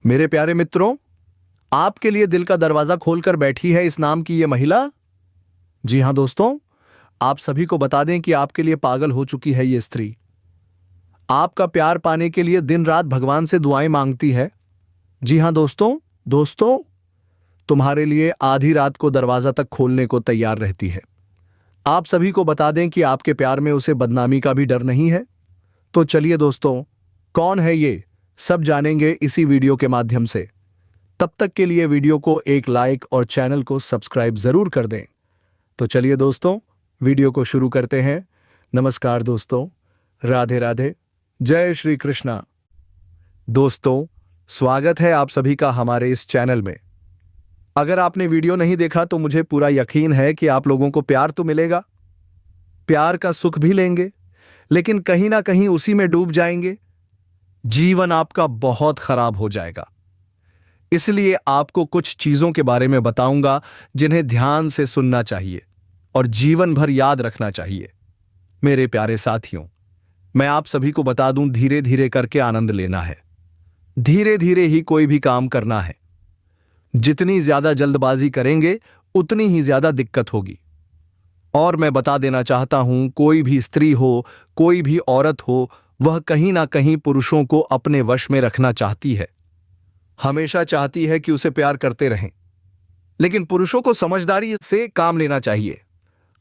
मेरे प्यारे मित्रों, आपके लिए दिल का दरवाजा खोलकर बैठी है इस नाम की ये महिला। जी हां दोस्तों, आप सभी को बता दें कि आपके लिए पागल हो चुकी है ये स्त्री। आपका प्यार पाने के लिए दिन रात भगवान से दुआएं मांगती है। जी हां दोस्तों, तुम्हारे लिए आधी रात को दरवाजा तक खोलने को तैयार रहती है। आप सभी को बता दें कि आपके प्यार में उसे बदनामी का भी डर नहीं है। तो चलिए दोस्तों, कौन है ये सब जानेंगे इसी वीडियो के माध्यम से। तब तक के लिए वीडियो को एक लाइक और चैनल को सब्सक्राइब जरूर कर दें। तो चलिए दोस्तों, वीडियो को शुरू करते हैं। नमस्कार दोस्तों, राधे राधे, जय श्री कृष्णा। दोस्तों, स्वागत है आप सभी का हमारे इस चैनल में। अगर आपने वीडियो नहीं देखा तो मुझे पूरा यकीन है कि आप लोगों को प्यार तो मिलेगा, प्यार का सुख भी लेंगे, लेकिन कहीं ना कहीं उसी में डूब जाएंगे। जीवन आपका बहुत खराब हो जाएगा। इसलिए आपको कुछ चीजों के बारे में बताऊंगा जिन्हें ध्यान से सुनना चाहिए और जीवन भर याद रखना चाहिए। मेरे प्यारे साथियों, मैं आप सभी को बता दूं, धीरे धीरे करके आनंद लेना है। धीरे धीरे ही कोई भी काम करना है। जितनी ज्यादा जल्दबाजी करेंगे उतनी ही ज्यादा दिक्कत होगी। और मैं बता देना चाहता हूं, कोई भी स्त्री हो, कोई भी औरत हो, वह कहीं ना कहीं पुरुषों को अपने वश में रखना चाहती है। हमेशा चाहती है कि उसे प्यार करते रहें, लेकिन पुरुषों को समझदारी से काम लेना चाहिए।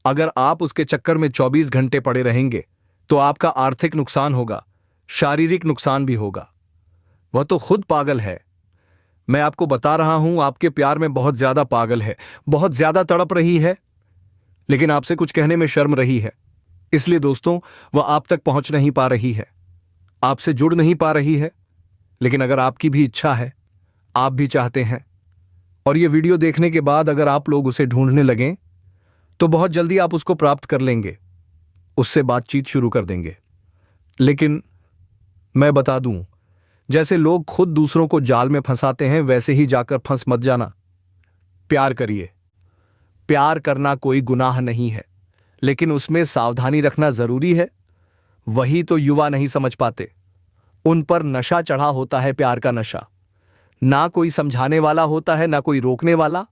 अगर आप उसके चक्कर में 24 घंटे पड़े रहेंगे तो आपका आर्थिक नुकसान होगा, शारीरिक नुकसान भी होगा। वह तो खुद पागल है। मैं आपको बता रहा हूं, आपके प्यार में बहुत ज्यादा पागल है, बहुत ज्यादा तड़प रही है, लेकिन आपसे कुछ कहने में शर्म रही है। इसलिए दोस्तों, वह आप तक पहुंच नहीं पा रही है, आपसे जुड़ नहीं पा रही है। लेकिन अगर आपकी भी इच्छा है, आप भी चाहते हैं, और यह वीडियो देखने के बाद अगर आप लोग उसे ढूंढने लगें तो बहुत जल्दी आप उसको प्राप्त कर लेंगे, उससे बातचीत शुरू कर देंगे। लेकिन मैं बता दूं, जैसे लोग खुद दूसरों को जाल में फंसाते हैं, वैसे ही जाकर फंस मत जाना। प्यार करिए। प्यार करना कोई गुनाह नहीं है, लेकिन उसमें सावधानी रखना जरूरी है। वही तो युवा नहीं समझ पाते। उन पर नशा चढ़ा होता है, प्यार का नशा। ना कोई समझाने वाला होता है, ना कोई रोकने वाला।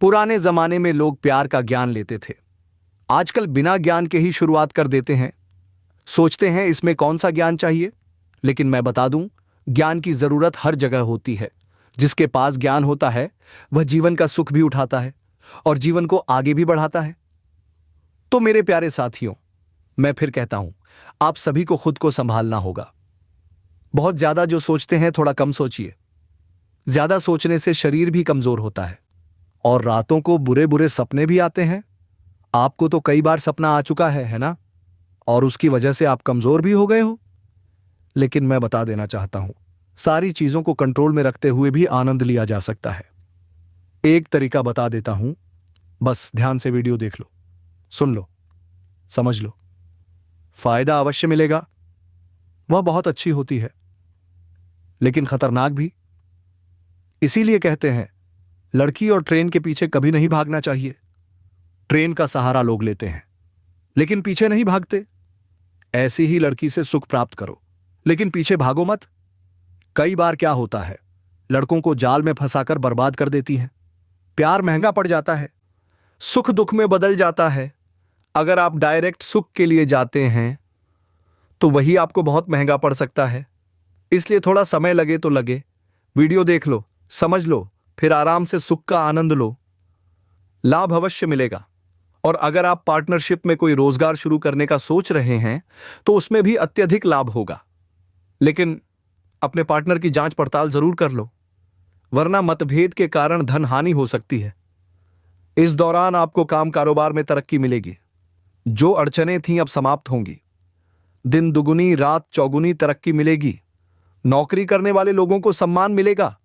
पुराने जमाने में लोग प्यार का ज्ञान लेते थे, आजकल बिना ज्ञान के ही शुरुआत कर देते हैं। सोचते हैं इसमें कौन सा ज्ञान चाहिए, लेकिन मैं बता दूं, ज्ञान की जरूरत हर जगह होती है। जिसके पास ज्ञान होता है वह जीवन का सुख भी उठाता है और जीवन को आगे भी बढ़ाता है। तो मेरे प्यारे साथियों, मैं फिर कहता हूं, आप सभी को खुद को संभालना होगा। बहुत ज्यादा जो सोचते हैं थोड़ा कम सोचिए। ज्यादा सोचने से शरीर भी कमजोर होता है और रातों को बुरे बुरे सपने भी आते हैं। आपको तो कई बार सपना आ चुका है ना? और उसकी वजह से आप कमजोर भी हो गए हो। लेकिन मैं बता देना चाहता हूं, सारी चीजों को कंट्रोल में रखते हुए भी आनंद लिया जा सकता है। एक तरीका बता देता हूं, बस ध्यान से वीडियो देख लो, सुन लो, समझ लो। फायदा अवश्य मिलेगा। वह बहुत अच्छी होती है, लेकिन खतरनाक भी। इसीलिए कहते हैं, लड़की और ट्रेन के पीछे कभी नहीं भागना चाहिए। ट्रेन का सहारा लोग लेते हैं, लेकिन पीछे नहीं भागते। ऐसी ही लड़की से सुख प्राप्त करो, लेकिन पीछे भागो मत। कई बार क्या होता है, लड़कों को जाल में फंसाकर बर्बाद कर देती है। प्यार महंगा पड़ जाता है, सुख दुख में बदल जाता है। अगर आप डायरेक्ट सुख के लिए जाते हैं तो वही आपको बहुत महंगा पड़ सकता है। इसलिए थोड़ा समय लगे तो लगे, वीडियो देख लो, समझ लो, फिर आराम से सुख का आनंद लो। लाभ अवश्य मिलेगा। और अगर आप पार्टनरशिप में कोई रोजगार शुरू करने का सोच रहे हैं तो उसमें भी अत्यधिक लाभ होगा। लेकिन अपने पार्टनर की जांच पड़ताल जरूर कर लो, वरना मतभेद के कारण धन हानि हो सकती है। इस दौरान आपको काम कारोबार में तरक्की मिलेगी। जो अड़चनें थीं अब समाप्त होंगी। दिन दुगुनी रात चौगुनी तरक्की मिलेगी। नौकरी करने वाले लोगों को सम्मान मिलेगा।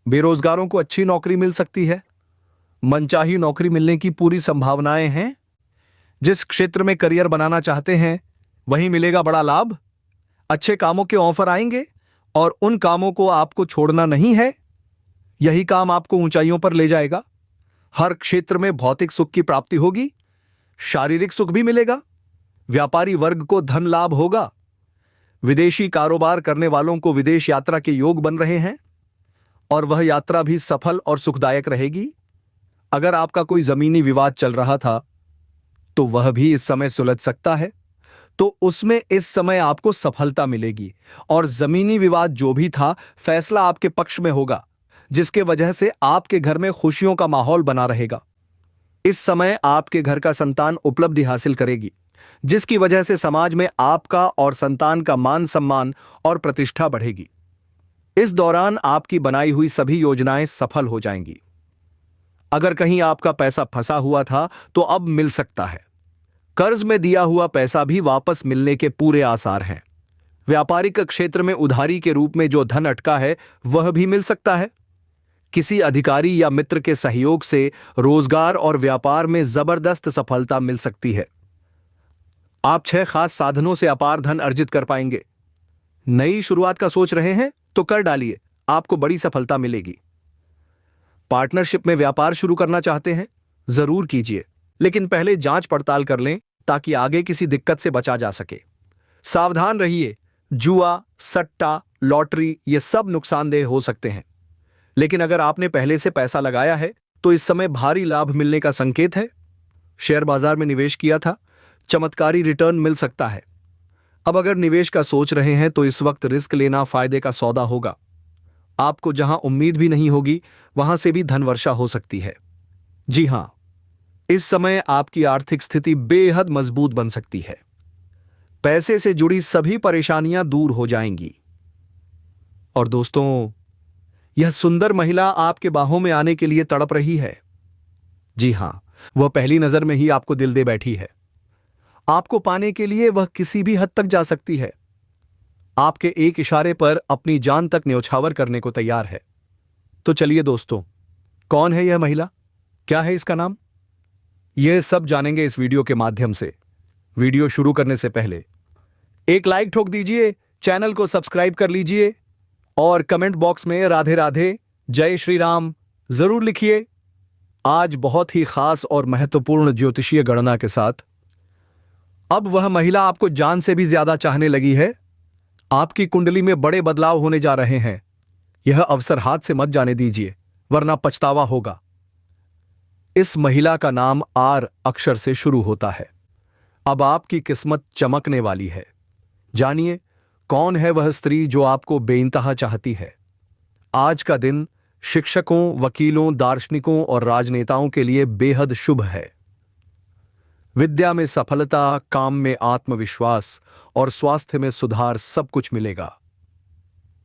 बेरोजगारों को अच्छी नौकरी मिल सकती है। मनचाही नौकरी मिलने की पूरी संभावनाएं हैं। जिस क्षेत्र में करियर बनाना चाहते हैं वहीं मिलेगा बड़ा लाभ। अच्छे कामों के ऑफर आएंगे और उन कामों को आपको छोड़ना नहीं है। यही काम आपको ऊंचाइयों पर ले जाएगा। हर क्षेत्र में भौतिक सुख की प्राप्ति होगी, शारीरिक सुख भी मिलेगा। व्यापारी वर्ग को धन लाभ होगा। विदेशी कारोबार करने वालों को विदेश यात्रा के योग बन रहे हैं। और वह यात्रा भी सफल और सुखदायक रहेगी। अगर आपका कोई जमीनी विवाद चल रहा था तो वह भी इस समय सुलझ सकता है, तो उसमें इस समय आपको सफलता मिलेगी और जमीनी विवाद जो भी था फैसला आपके पक्ष में होगा, जिसके वजह से आपके घर में खुशियों का माहौल बना रहेगा। इस समय आपके घर का संतान उपलब्धि हासिल करेगी, जिसकी वजह से समाज में आपका और संतान का मान सम्मान और प्रतिष्ठा बढ़ेगी। इस दौरान आपकी बनाई हुई सभी योजनाएं सफल हो जाएंगी। अगर कहीं आपका पैसा फंसा हुआ था तो अब मिल सकता है। कर्ज में दिया हुआ पैसा भी वापस मिलने के पूरे आसार हैं। व्यापारिक क्षेत्र में उधारी के रूप में जो धन अटका है वह भी मिल सकता है। किसी अधिकारी या मित्र के सहयोग से रोजगार और व्यापार में जबरदस्त सफलता मिल सकती है। आप 6 खास साधनों से अपार धन अर्जित कर पाएंगे। नई शुरुआत का सोच रहे हैं तो कर डालिए, आपको बड़ी सफलता मिलेगी। पार्टनरशिप में व्यापार शुरू करना चाहते हैं, जरूर कीजिए, लेकिन पहले जांच पड़ताल कर लें ताकि आगे किसी दिक्कत से बचा जा सके। सावधान रहिए, जुआ, सट्टा, लॉटरी ये सब नुकसानदेह हो सकते हैं। लेकिन अगर आपने पहले से पैसा लगाया है तो इस समय भारी लाभ मिलने का संकेत है। शेयर बाजार में निवेश किया था, चमत्कारी रिटर्न मिल सकता है। अब अगर निवेश का सोच रहे हैं तो इस वक्त रिस्क लेना फायदे का सौदा होगा। आपको जहां उम्मीद भी नहीं होगी वहां से भी धनवर्षा हो सकती है। जी हां, इस समय आपकी आर्थिक स्थिति बेहद मजबूत बन सकती है। पैसे से जुड़ी सभी परेशानियां दूर हो जाएंगी। और दोस्तों, यह सुंदर महिला आपके बाहों में आने के लिए तड़प रही है। जी हां, वह पहली नजर में ही आपको दिल दे बैठी है। आपको पाने के लिए वह किसी भी हद तक जा सकती है। आपके एक इशारे पर अपनी जान तक न्यौछावर करने को तैयार है। तो चलिए दोस्तों, कौन है यह महिला, क्या है इसका नाम, यह सब जानेंगे इस वीडियो के माध्यम से। वीडियो शुरू करने से पहले एक लाइक ठोक दीजिए, चैनल को सब्सक्राइब कर लीजिए और कमेंट बॉक्स में राधे राधे, जय श्री राम जरूर लिखिए। आज बहुत ही खास और महत्वपूर्ण ज्योतिषीय गणना के साथ अब वह महिला आपको जान से भी ज्यादा चाहने लगी है। आपकी कुंडली में बड़े बदलाव होने जा रहे हैं। यह अवसर हाथ से मत जाने दीजिए, वरना पछतावा होगा। इस महिला का नाम आर अक्षर से शुरू होता है। अब आपकी किस्मत चमकने वाली है। जानिए कौन है वह स्त्री जो आपको बेइंतहा चाहती है। आज का दिन शिक्षकों, वकीलों, दार्शनिकों और राजनेताओं के लिए बेहद शुभ है। विद्या में सफलता, काम में आत्मविश्वास और स्वास्थ्य में सुधार सब कुछ मिलेगा।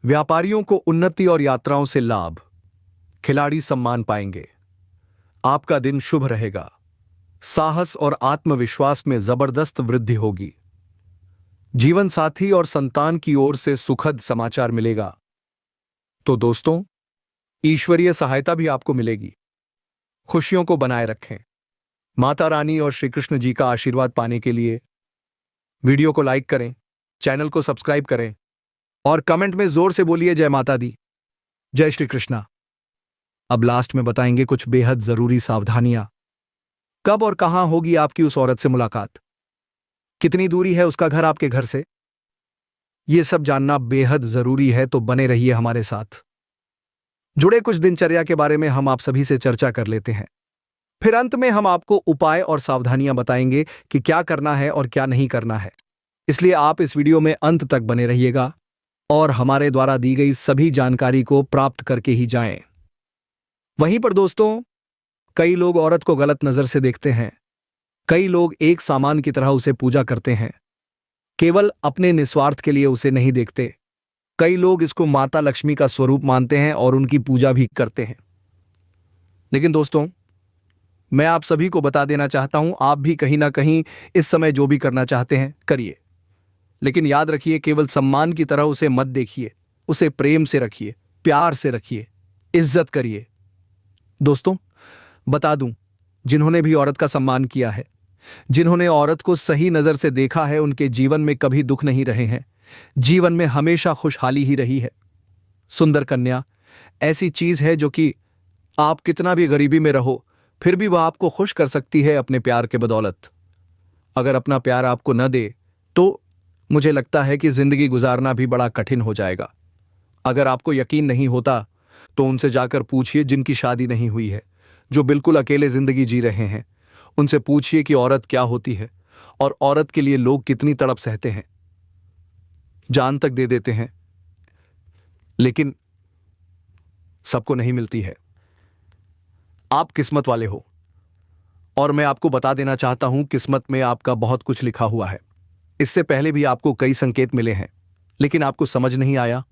व्यापारियों को उन्नति और यात्राओं से लाभ, खिलाड़ी सम्मान पाएंगे। आपका दिन शुभ रहेगा। साहस और आत्मविश्वास में जबरदस्त वृद्धि होगी। जीवन साथी और संतान की ओर से सुखद समाचार मिलेगा। तो दोस्तों, ईश्वरीय सहायता भी आपको मिलेगी। खुशियों को बनाए रखें। माता रानी और श्री कृष्ण जी का आशीर्वाद पाने के लिए वीडियो को लाइक करें, चैनल को सब्सक्राइब करें और कमेंट में जोर से बोलिए जय माता दी, जय श्री कृष्णा। अब लास्ट में बताएंगे कुछ बेहद जरूरी सावधानियां। कब और कहां होगी आपकी उस औरत से मुलाकात, कितनी दूरी है उसका घर आपके घर से, यह सब जानना बेहद जरूरी है। तो बने रहिए हमारे साथ। जुड़े कुछ दिनचर्या के बारे में हम आप सभी से चर्चा कर लेते हैं। फिर अंत में हम आपको उपाय और सावधानियां बताएंगे कि क्या करना है और क्या नहीं करना है। इसलिए आप इस वीडियो में अंत तक बने रहिएगा और हमारे द्वारा दी गई सभी जानकारी को प्राप्त करके ही जाएं। वहीं पर दोस्तों, कई लोग औरत को गलत नजर से देखते हैं। कई लोग एक सामान की तरह उसे पूजा करते हैं, केवल अपने निस्वार्थ के लिए उसे नहीं देखते। कई लोग इसको माता लक्ष्मी का स्वरूप मानते हैं और उनकी पूजा भी करते हैं। लेकिन दोस्तों, मैं आप सभी को बता देना चाहता हूं, आप भी कहीं ना कहीं इस समय जो भी करना चाहते हैं करिए, लेकिन याद रखिए केवल सम्मान की तरह उसे मत देखिए। उसे प्रेम से रखिए, प्यार से रखिए, इज्जत करिए। दोस्तों, बता दूं, जिन्होंने भी औरत का सम्मान किया है, जिन्होंने औरत को सही नजर से देखा है, उनके जीवन में कभी दुख नहीं रहे हैं। जीवन में हमेशा खुशहाली ही रही है। सुंदर कन्या ऐसी चीज है जो कि आप कितना भी गरीबी में रहो फिर भी वह आपको खुश कर सकती है अपने प्यार के बदौलत। अगर अपना प्यार आपको न दे तो मुझे लगता है कि जिंदगी गुजारना भी बड़ा कठिन हो जाएगा। अगर आपको यकीन नहीं होता तो उनसे जाकर पूछिए जिनकी शादी नहीं हुई है, जो बिल्कुल अकेले जिंदगी जी रहे हैं। उनसे पूछिए कि औरत क्या होती है और औरत के लिए लोग कितनी तड़प सहते हैं, जान तक दे देते हैं, लेकिन सबको नहीं मिलती है। आप किस्मत वाले हो, और मैं आपको बता देना चाहता हूं किस्मत में आपका बहुत कुछ लिखा हुआ है। इससे पहले भी आपको कई संकेत मिले हैं, लेकिन आपको समझ नहीं आया।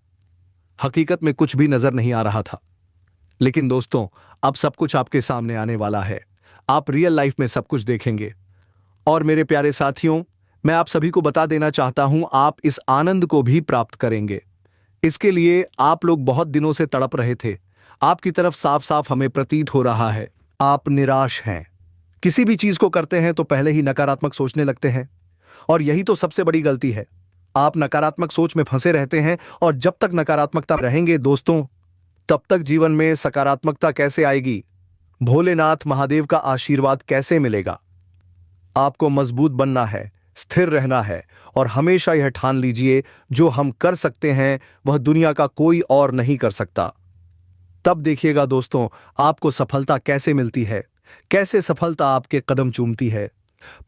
हकीकत में कुछ भी नजर नहीं आ रहा था। लेकिन दोस्तों, अब सब कुछ आपके सामने आने वाला है। आप रियल लाइफ में सब कुछ देखेंगे। और मेरे प्यारे साथियों, मैं आप सभी को बता देना चाहता हूं, आप इस आनंद को भी प्राप्त करेंगे। इसके लिए आप लोग बहुत दिनों से तड़प रहे थे। आपकी तरफ साफ साफ हमें प्रतीत हो रहा है आप निराश हैं। किसी भी चीज को करते हैं तो पहले ही नकारात्मक सोचने लगते हैं, और यही तो सबसे बड़ी गलती है। आप नकारात्मक सोच में फंसे रहते हैं, और जब तक नकारात्मकता रहेंगे दोस्तों, तब तक जीवन में सकारात्मकता कैसे आएगी? भोलेनाथ महादेव का आशीर्वाद कैसे मिलेगा? आपको मजबूत बनना है, स्थिर रहना है, और हमेशा यह ठान लीजिए जो हम कर सकते हैं वह दुनिया का कोई और नहीं कर सकता। तब देखिएगा दोस्तों, आपको सफलता कैसे मिलती है, कैसे सफलता आपके कदम चूमती है।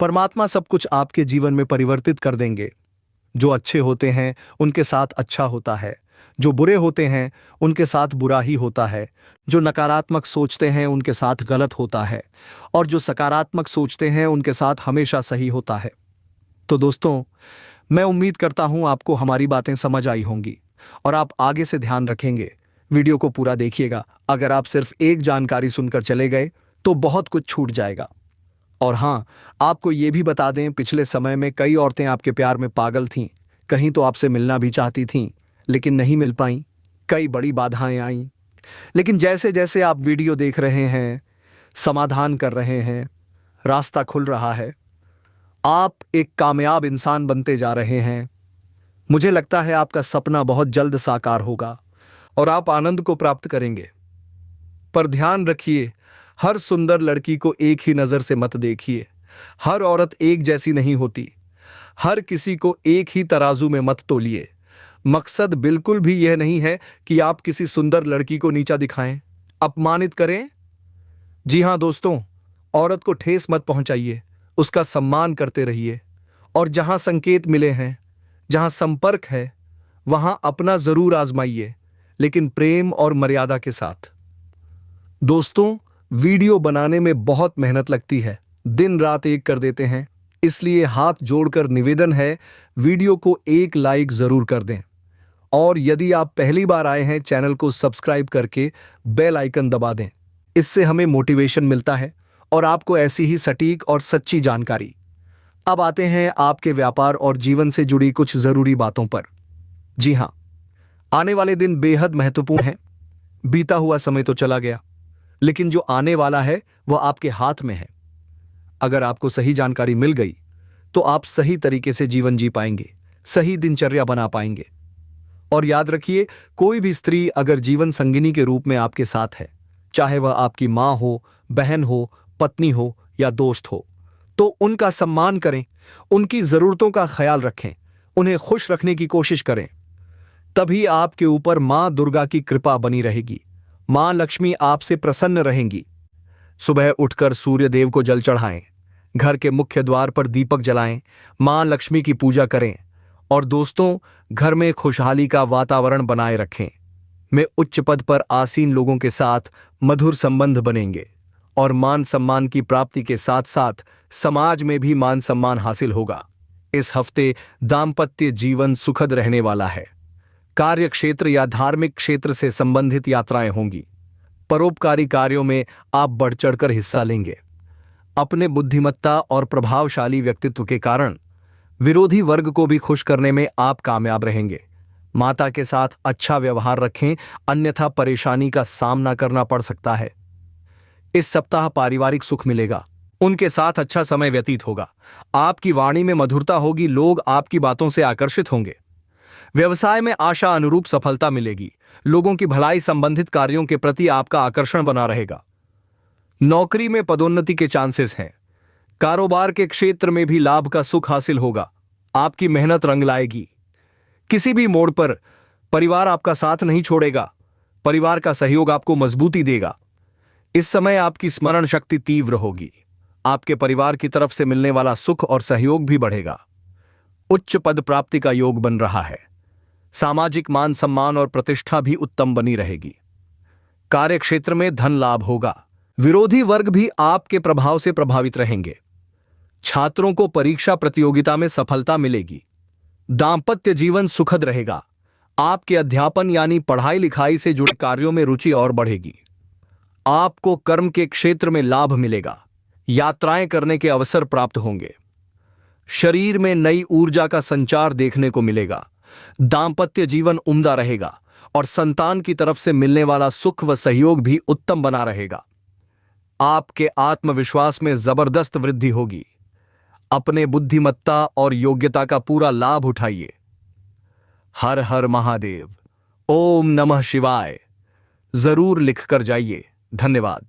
परमात्मा सब कुछ आपके जीवन में परिवर्तित कर देंगे। जो अच्छे होते हैं उनके साथ अच्छा होता है, जो बुरे होते हैं उनके साथ बुरा ही होता है, जो नकारात्मक सोचते हैं उनके साथ गलत होता है, और जो सकारात्मक सोचते हैं उनके साथ हमेशा सही होता है। तो दोस्तों, मैं उम्मीद करता हूं आपको हमारी बातें समझ आई होंगी, और आप आगे से ध्यान रखेंगे। वीडियो को पूरा देखिएगा। अगर आप सिर्फ एक जानकारी सुनकर चले गए तो बहुत कुछ छूट जाएगा। और हाँ, आपको ये भी बता दें, पिछले समय में कई औरतें आपके प्यार में पागल थीं। कहीं तो आपसे मिलना भी चाहती थीं, लेकिन नहीं मिल पाईं। कई बड़ी बाधाएं आईं। लेकिन जैसे जैसे आप वीडियो देख रहे हैं, समाधान कर रहे हैं, रास्ता खुल रहा है, आप एक कामयाब इंसान बनते जा रहे हैं। मुझे लगता है आपका सपना बहुत जल्द साकार होगा और आप आनंद को प्राप्त करेंगे। पर ध्यान रखिए, हर सुंदर लड़की को एक ही नजर से मत देखिए। हर औरत एक जैसी नहीं होती। हर किसी को एक ही तराजू में मत तोलिए। मकसद बिल्कुल भी यह नहीं है कि आप किसी सुंदर लड़की को नीचा दिखाएं, अपमानित करें। जी हां दोस्तों, औरत को ठेस मत पहुंचाइए, उसका सम्मान करते रहिए। और जहां संकेत मिले हैं, जहां संपर्क है, वहां अपना जरूर आजमाइए, लेकिन प्रेम और मर्यादा के साथ। दोस्तों, वीडियो बनाने में बहुत मेहनत लगती है, दिन रात एक कर देते हैं, इसलिए हाथ जोड़कर निवेदन है, वीडियो को एक लाइक जरूर कर दें। और यदि आप पहली बार आए हैं, चैनल को सब्सक्राइब करके बेल आइकन दबा दें। इससे हमें मोटिवेशन मिलता है और आपको ऐसी ही सटीक और सच्ची जानकारी। अब आते हैं आपके व्यापार और जीवन से जुड़ी कुछ जरूरी बातों पर। जी हां, आने वाले दिन बेहद महत्वपूर्ण हैं। बीता हुआ समय तो चला गया, लेकिन जो आने वाला है वह आपके हाथ में है। अगर आपको सही जानकारी मिल गई तो आप सही तरीके से जीवन जी पाएंगे, सही दिनचर्या बना पाएंगे। और याद रखिए, कोई भी स्त्री अगर जीवन संगिनी के रूप में आपके साथ है, चाहे वह आपकी मां हो, बहन हो, पत्नी हो या दोस्त हो, तो उनका सम्मान करें, उनकी जरूरतों का ख्याल रखें, उन्हें खुश रखने की कोशिश करें। तभी आपके ऊपर मां दुर्गा की कृपा बनी रहेगी। मां लक्ष्मी आपसे प्रसन्न रहेंगी। सुबह उठकर सूर्य देव को जल चढ़ाएं, घर के मुख्य द्वार पर दीपक जलाएं, मां लक्ष्मी की पूजा करें। और दोस्तों, घर में खुशहाली का वातावरण बनाए रखें। में उच्च पद पर आसीन लोगों के साथ मधुर संबंध बनेंगे, और मान सम्मान की प्राप्ति के साथ साथ समाज में भी मान सम्मान हासिल होगा। इस हफ्ते दाम्पत्य जीवन सुखद रहने वाला है। कार्य क्षेत्र या धार्मिक क्षेत्र से संबंधित यात्राएं होंगी। परोपकारी कार्यों में आप बढ़ चढ़कर हिस्सा लेंगे। अपने बुद्धिमत्ता और प्रभावशाली व्यक्तित्व के कारण विरोधी वर्ग को भी खुश करने में आप कामयाब रहेंगे। माता के साथ अच्छा व्यवहार रखें, अन्यथा परेशानी का सामना करना पड़ सकता है। इस सप्ताह पारिवारिक सुख मिलेगा, उनके साथ अच्छा समय व्यतीत होगा। आपकी वाणी में मधुरता होगी, लोग आपकी बातों से आकर्षित होंगे। व्यवसाय में आशा अनुरूप सफलता मिलेगी। लोगों की भलाई संबंधित कार्यों के प्रति आपका आकर्षण बना रहेगा। नौकरी में पदोन्नति के चांसेस हैं। कारोबार के क्षेत्र में भी लाभ का सुख हासिल होगा। आपकी मेहनत रंग लाएगी। किसी भी मोड़ पर परिवार आपका साथ नहीं छोड़ेगा। परिवार का सहयोग आपको मजबूती देगा। इस समय आपकी स्मरण शक्ति तीव्र होगी। आपके परिवार की तरफ से मिलने वाला सुख और सहयोग भी बढ़ेगा। उच्च पद प्राप्ति का योग बन रहा है। सामाजिक मान सम्मान और प्रतिष्ठा भी उत्तम बनी रहेगी। कार्य क्षेत्र में धन लाभ होगा। विरोधी वर्ग भी आपके प्रभाव से प्रभावित रहेंगे। छात्रों को परीक्षा प्रतियोगिता में सफलता मिलेगी। दांपत्य जीवन सुखद रहेगा। आपके अध्यापन यानी पढ़ाई लिखाई से जुड़े कार्यों में रुचि और बढ़ेगी। आपको कर्म के क्षेत्र में लाभ मिलेगा। यात्राएं करने के अवसर प्राप्त होंगे। शरीर में नई ऊर्जा का संचार देखने को मिलेगा। दांपत्य जीवन उम्दा रहेगा और संतान की तरफ से मिलने वाला सुख व सहयोग भी उत्तम बना रहेगा। आपके आत्मविश्वास में जबरदस्त वृद्धि होगी। अपने बुद्धिमत्ता और योग्यता का पूरा लाभ उठाइए। हर हर महादेव। ओम नमः शिवाय। जरूर लिखकर जाइए। धन्यवाद।